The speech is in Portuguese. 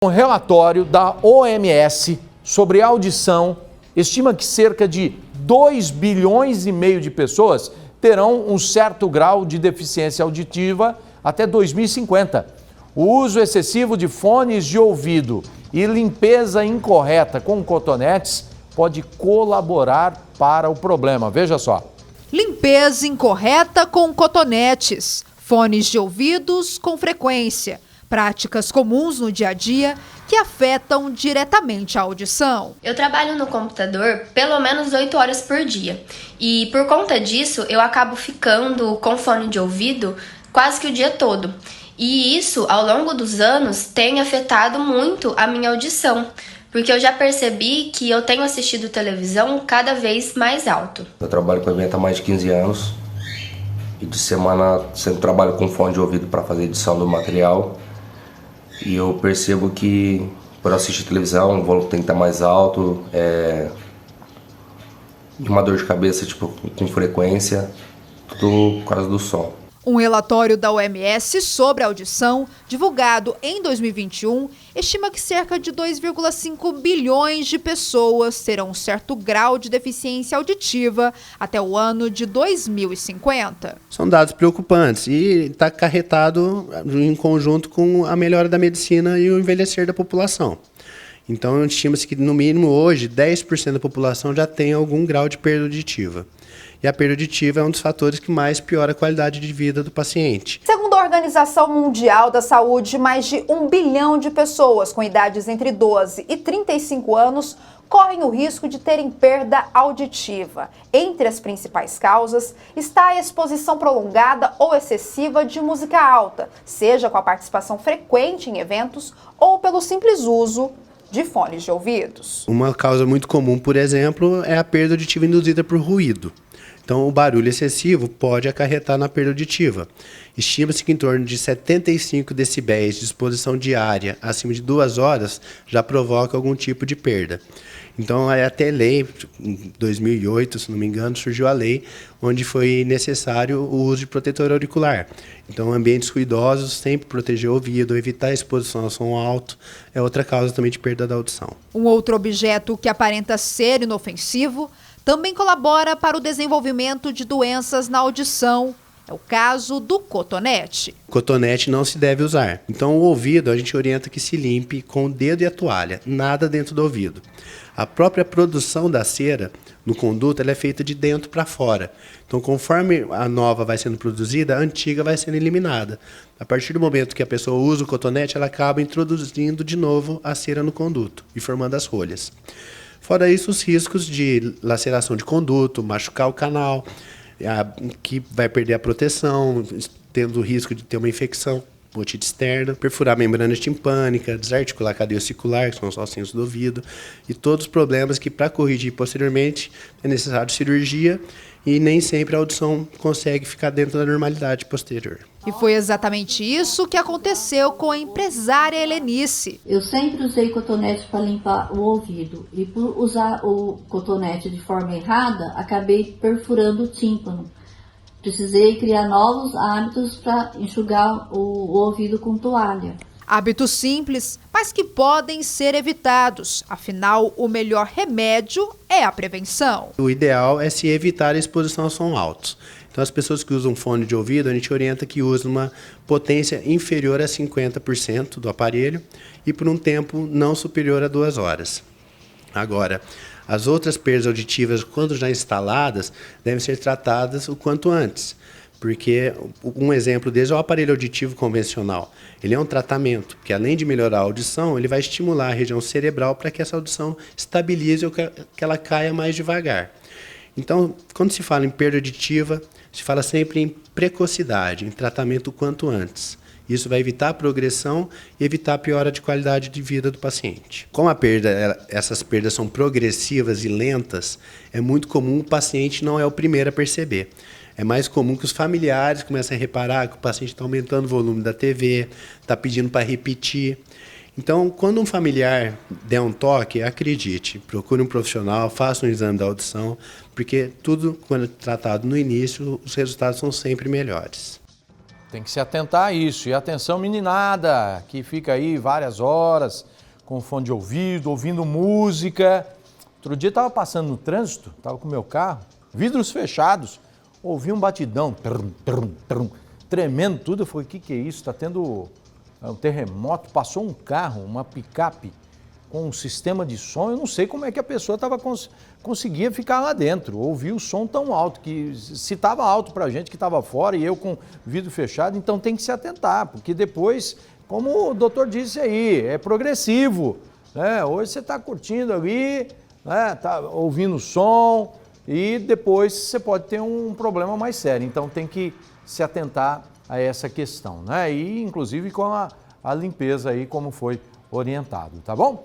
Um relatório da OMS sobre audição estima que cerca de 2,5 bilhões de pessoas terão um certo grau de deficiência auditiva até 2050. O uso excessivo de fones de ouvido e limpeza incorreta com cotonetes pode colaborar para o problema. Veja só. Limpeza incorreta com cotonetes, fones de ouvidos com frequência. Práticas comuns no dia a dia que afetam diretamente a audição. Eu trabalho no computador pelo menos 8 horas por dia e por conta disso eu acabo ficando com fone de ouvido quase que o dia todo. E isso, ao longo dos anos, tem afetado muito a minha audição, porque eu já percebi que eu tenho assistido televisão cada vez mais alto. Eu trabalho com evento há mais de 15 anos e de semana sempre trabalho com fone de ouvido para fazer edição do material. E eu percebo que, por assistir televisão, o volume tem que estar mais alto, e uma dor de cabeça com frequência, tudo por causa do som. Um relatório da OMS sobre a audição, divulgado em 2021, estima que cerca de 2,5 bilhões de pessoas terão um certo grau de deficiência auditiva até o ano de 2050. São dados preocupantes e está acarretado em conjunto com a melhora da medicina e o envelhecer da população. Então, estima-se que, no mínimo, hoje, 10% da população já tem algum grau de perda auditiva. E a perda auditiva é um dos fatores que mais piora a qualidade de vida do paciente. Segundo a Organização Mundial da Saúde, mais de 1 bilhão de pessoas com idades entre 12 e 35 anos correm o risco de terem perda auditiva. Entre as principais causas está a exposição prolongada ou excessiva de música alta, seja com a participação frequente em eventos ou pelo simples uso de fones de ouvidos. Uma causa muito comum, por exemplo, é a perda auditiva induzida por ruído. Então, o barulho excessivo pode acarretar na perda auditiva. Estima-se que em torno de 75 decibéis de exposição diária acima de 2 horas já provoca algum tipo de perda. Então, até lei, em 2008, se não me engano, surgiu a lei onde foi necessário o uso de protetor auricular. Então, ambientes ruidosos, sempre proteger o ouvido, evitar a exposição ao som alto, é outra causa também de perda da audição. Um outro objeto que aparenta ser inofensivo também colabora para o desenvolvimento de doenças na audição. É o caso do cotonete. Cotonete não se deve usar. Então, o ouvido, a gente orienta que se limpe com o dedo e a toalha, nada dentro do ouvido. A própria produção da cera no conduto ela é feita de dentro para fora. Então, conforme a nova vai sendo produzida, a antiga vai sendo eliminada. A partir do momento que a pessoa usa o cotonete, ela acaba introduzindo de novo a cera no conduto e formando as rolhas. Fora isso, os riscos de laceração de conduto, machucar o canal, que vai perder a proteção, tendo o risco de ter uma infecção, otite externa, perfurar a membrana timpânica, desarticular a cadeia ossicular, que são os ossinhos do ouvido, e todos os problemas que, para corrigir posteriormente, é necessário cirurgia e nem sempre a audição consegue ficar dentro da normalidade posterior. E foi exatamente isso que aconteceu com a empresária Helenice. Eu sempre usei cotonete para limpar o ouvido e por usar o cotonete de forma errada, acabei perfurando o tímpano. Precisei criar novos hábitos para enxugar o ouvido com toalha. Hábitos simples, mas que podem ser evitados. Afinal, o melhor remédio é a prevenção. O ideal é se evitar a exposição ao som alto. Então, as pessoas que usam fone de ouvido, a gente orienta que usem uma potência inferior a 50% do aparelho e por um tempo não superior a 2 horas. Agora, as outras perdas auditivas, quando já instaladas, devem ser tratadas o quanto antes. Porque um exemplo deles é o aparelho auditivo convencional. Ele é um tratamento que, além de melhorar a audição, ele vai estimular a região cerebral para que essa audição estabilize ou que ela caia mais devagar. Então, quando se fala em perda auditiva, se fala sempre em precocidade, em tratamento o quanto antes. Isso vai evitar a progressão e evitar a piora de qualidade de vida do paciente. Como essas perdas são progressivas e lentas, é muito comum o paciente não é o primeiro a perceber. É mais comum que os familiares comecem a reparar que o paciente está aumentando o volume da TV, está pedindo para repetir. Então, quando um familiar der um toque, acredite, procure um profissional, faça um exame da audição, porque tudo, quando tratado no início, os resultados são sempre melhores. Tem que se atentar a isso. E atenção, meninada, que fica aí várias horas com fone de ouvido, ouvindo música. Outro dia eu estava passando no trânsito, estava com o meu carro, vidros fechados, ouvi um batidão, trum, trum, trum, tremendo tudo. Eu falei, o que é isso? Está tendo um terremoto, passou um carro, uma picape com um sistema de som. Eu não sei como é que a pessoa conseguia ficar lá dentro, ouvir o som tão alto, que se estava alto para a gente que estava fora e eu com vidro fechado, então tem que se atentar, porque depois, como o doutor disse aí, é progressivo, né? Hoje você está curtindo ali, né? Tá ouvindo o som e depois você pode ter um problema mais sério, então tem que se atentar a essa questão, né? E inclusive com a limpeza aí, como foi orientado, tá bom?